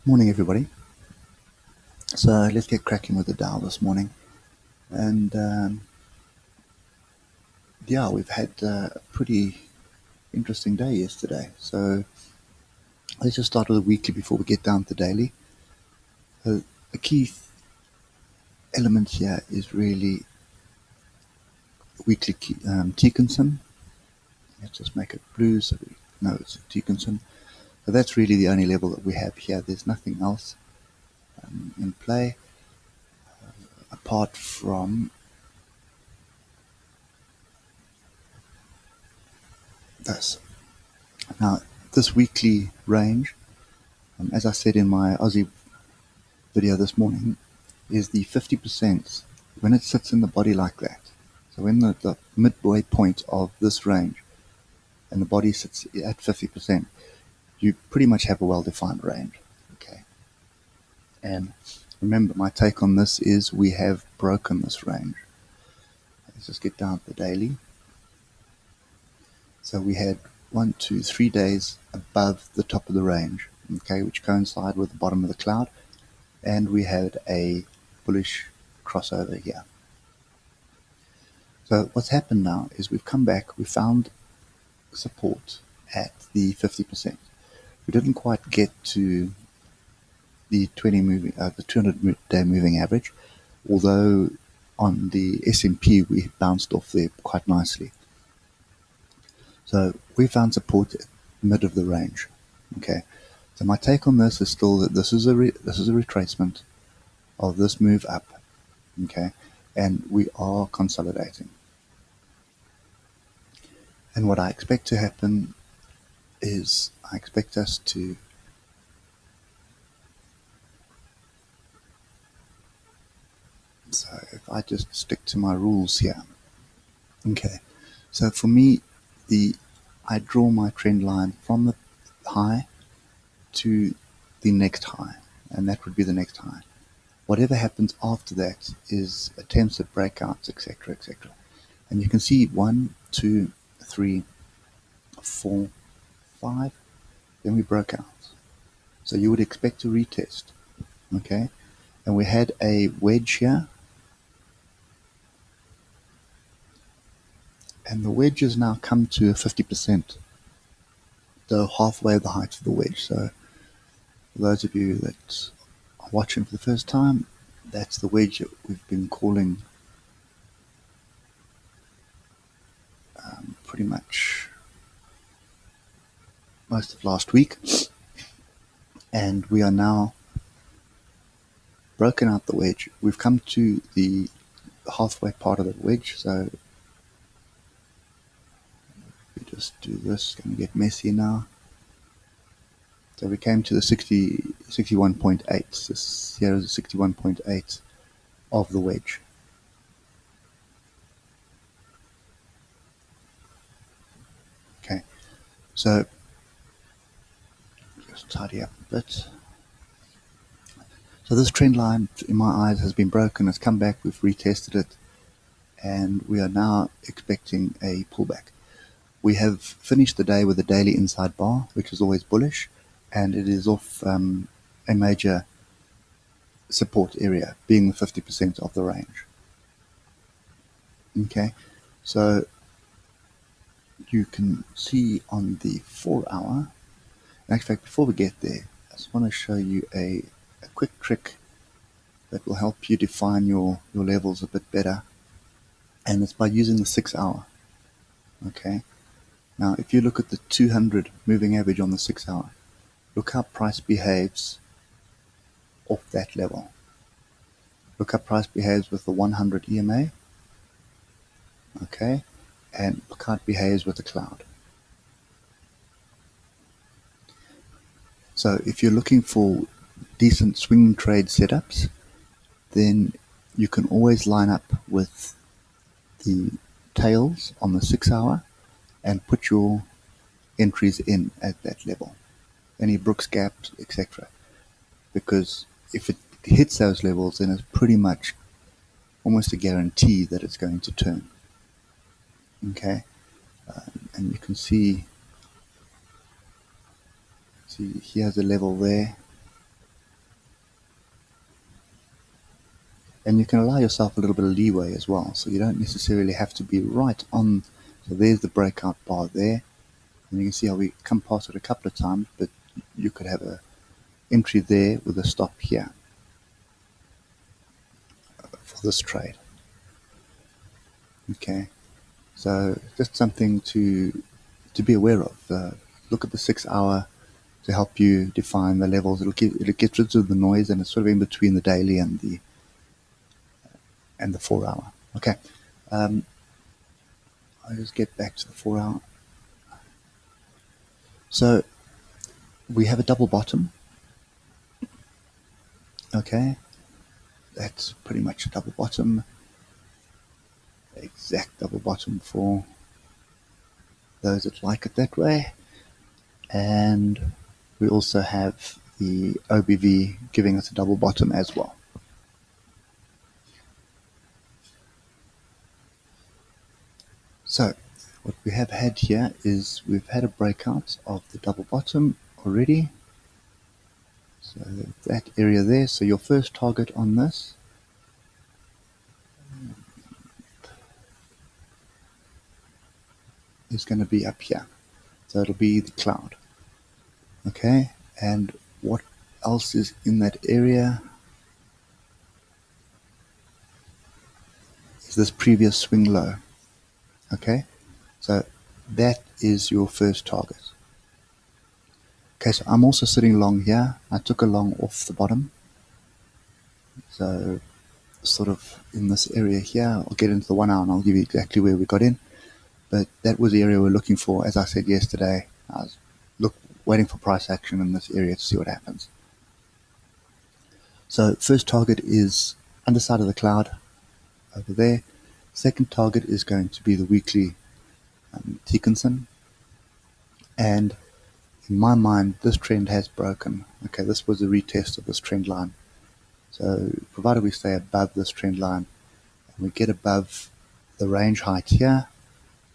Morning, everybody. So let's get cracking with the Dow this morning. And yeah, we've had a pretty interesting day yesterday. So let's just start with the weekly before we get down to daily. A key element here is really weekly Tekinson. Let's just make it blue so we know it's Tekinson. So that's really the only level that we have here. There's nothing else in play apart from this. Now, this weekly range, as I said in my Aussie video this morning, is the 50% when it sits in the body like that. So when the midway point of this range and the body sits at 50%, you pretty much have a well-defined range. Okay. And remember, my take on this is we have broken this range. Let's just get down to the daily. So we had 1, 2, 3 days above the top of the range, okay, which coincide with the bottom of the cloud, and we had a bullish crossover here. So what's happened now is we've come back, we found support at the 50%. We didn't quite get to the 200-day moving average, although on the S&P we bounced off there quite nicely. So we found support at mid of the range. Okay, so my take on this is still that this is a retracement of this move up. Okay, and we are consolidating. And what I expect to happen is I expect us to so if I just stick to my rules here. Okay, so for me, I draw my trend line from the high to the next high, and that would be the next high. Whatever happens after that is attempts at breakouts, etc., etc. And you can see 1, 2, 3, 4, 5, then we broke out. So you would expect to retest, okay? And we had a wedge here, and the wedge has now come to 50%, so halfway the height of the wedge. So for those of you that are watching for the first time, that's the wedge that we've been calling pretty much most of last week. And we are now broken out the wedge. We've come to the halfway part of the wedge, so we just do this, it's going to get messy now. So we came to the 61.8. This here is 61.8 of the wedge. Okay, so just tidy up a bit. So this trend line, in my eyes, has been broken. It's come back. We've retested it, and we are now expecting a pullback. We have finished the day with a daily inside bar, which is always bullish, and it is off a major support area, being the 50% of the range. Okay, so you can see on the 4-hour. In fact, before we get there, I just want to show you a quick trick that will help you define your levels a bit better, and it's by using the 6-hour. Okay, now if you look at the 200 moving average on the 6-hour, look how price behaves off that level. Look how price behaves with the 100 EMA. Okay, and look how it behaves with the cloud. So if you're looking for decent swing trade setups, then you can always line up with the tails on the 6-hour and put your entries in at that level, any Brooks gaps, etc. Because if it hits those levels, then it's pretty much almost a guarantee that it's going to turn. Okay, and you can see here's a level there, And you can allow yourself a little bit of leeway as well. So you don't necessarily have to be right on. So there's the breakout bar there. And you can see how we come past it a couple of times, but you could have a entry there with a stop here for this trade. Okay, so just something to be aware of. Look at the 6 hour to help you define the levels. It'll get rid of the noise, and it's sort of in between the daily and the 4 hour. Okay, I'll just get back to the 4 hour. So we have a double bottom. Okay, that's pretty much a double bottom, exact double bottom for those that like it that way. And we also have the OBV giving us a double bottom as well. So what we have had here is we've had a breakout of the double bottom already. So that area there. So your first target on this is going to be up here. So it'll be the cloud. Okay, and what else is in that area is this previous swing low. Okay, so that is your first target. Okay, so I'm also sitting long here. I took a long off the bottom. So sort of in this area here, I'll get into the 1 hour and I'll give you exactly where we got in. But that was the area we're looking for. As I said yesterday, I was waiting for price action in this area to see what happens. So first target is underside of the cloud over there. Second target is going to be the weekly Dickinson. And in my mind, this trend has broken. Okay, this was a retest of this trend line. So provided we stay above this trend line and we get above the range height here,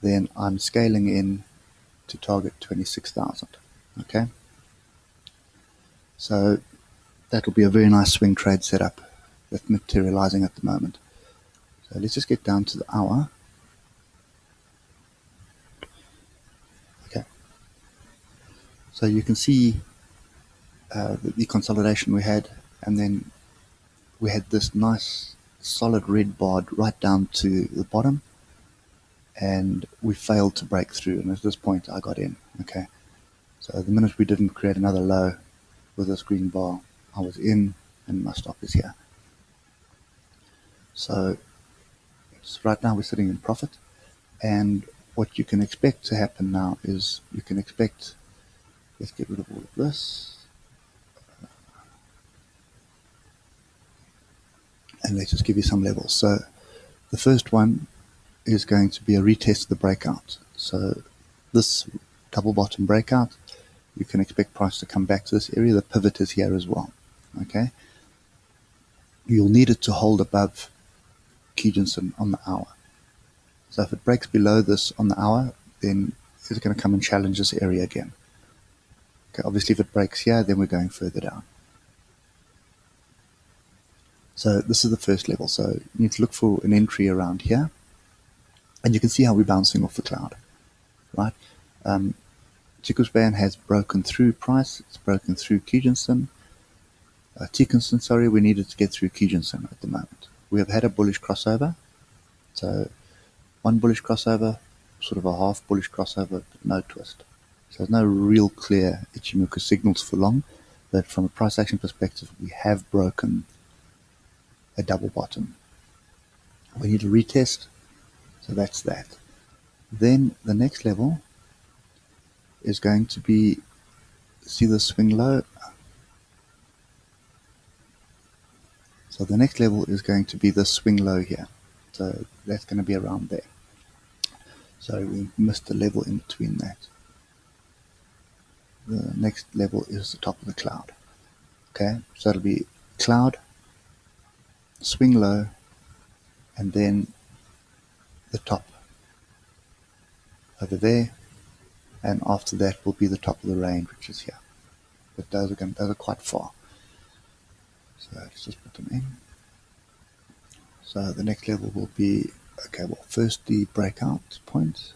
then I'm scaling in to target 26,000. Okay, so that'll be a very nice swing trade setup that's materializing at the moment. So let's just get down to the hour. Okay, so you can see the consolidation we had, and then we had this nice solid red bar right down to the bottom, and we failed to break through, and at this point I got in. Okay, so the minute we didn't create another low with this green bar, I was in, and my stop is here. So right now we're sitting in profit, and what you can expect to happen now is you can expect, let's get rid of all of this, and let's just give you some levels. So the first one is going to be a retest of the breakout. So this double bottom breakout, you can expect price to come back to this area. The pivot is here as well. Okay, you'll need it to hold above Kijinson on the hour. So if it breaks below this on the hour, then it's going to come and challenge this area again. Okay, obviously if it breaks here, then we're going further down. So this is the first level. So you need to look for an entry around here. And you can see how we're bouncing off the cloud, right? Chikuspan has broken through price. It's broken through Kijinson. Dickinson, sorry, we needed to get through Kijinson at the moment. We have had a bullish crossover. So one bullish crossover, sort of a half bullish crossover, but no twist. So there's no real clear ichimoku signals for long. But from a price action perspective, we have broken a double bottom. We need to retest. So that's that. Then the next level is going to be, see the swing low. So the next level is going to be the swing low here. So that's going to be around there. So we missed the level in between that. The next level is the top of the cloud. Okay, so it'll be cloud, swing low, and then the top over there, and after that will be the top of the range, which is here. But those are quite far. So let's just put them in. So the next level will be, okay, well, first the breakout point.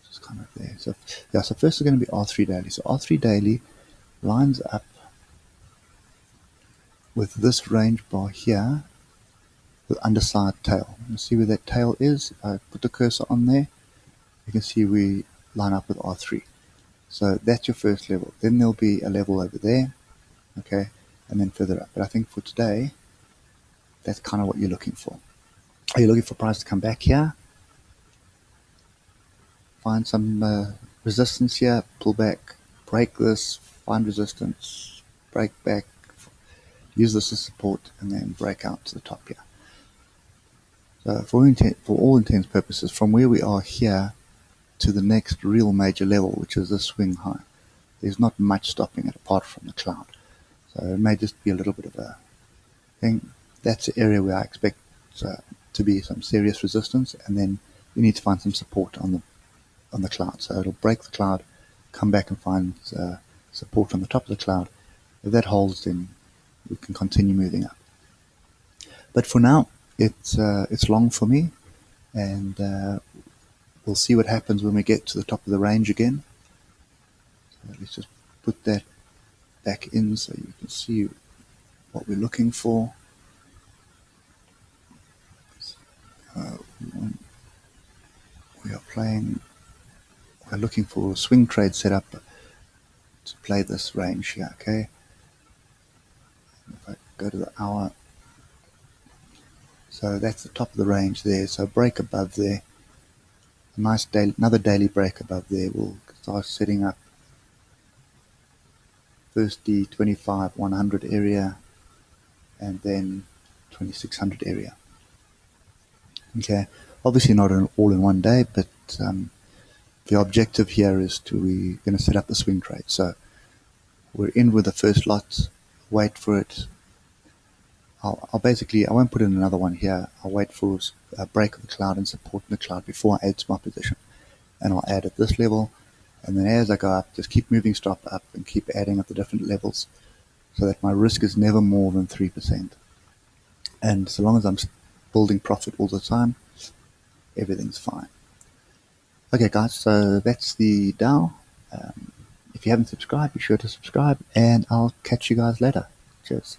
Just kind of there. So yeah, so first is going to be R3 daily. So R3 daily lines up with this range bar here, the underside tail. You see where that tail is? I put the cursor on there. You can see we line up with R3. So that's your first level. Then there'll be a level over there, okay, and then further up. But I think for today, that's kind of what you're looking for. Are you looking for price to come back here? Find some resistance here, pull back, break this, find resistance, break back, use this as support, and then break out to the top here. So for all intents and purposes, from where we are here to the next real major level, which is the swing high, there's not much stopping it apart from the cloud. So it may just be a little bit of a thing. That's the area where I expect to be some serious resistance, and then you need to find some support on the cloud. So it'll break the cloud, come back and find support on the top of the cloud. If that holds, then we can continue moving up. But for now, it's long for me, and we'll see what happens when we get to the top of the range again. So let's just put that back in so you can see what we're looking for. We're looking for a swing trade setup to play this range here, okay? If I go to the hour, so that's the top of the range there, so break above there, a nice daily, another daily break above there. We'll start setting up first the 25-100 area and then 2600 area. Okay, obviously not all in one day, but the objective here is we're going to set up the swing trade. So we're in with the first lot, wait for it. I won't put in another one here. I'll wait for a break of the cloud and support in the cloud before I add to my position. And I'll add at this level. And then as I go up, just keep moving stop up and keep adding at the different levels so that my risk is never more than 3%. And so long as I'm building profit all the time, everything's fine. Okay, guys, so that's the Dow. If you haven't subscribed, be sure to subscribe, and I'll catch you guys later. Cheers.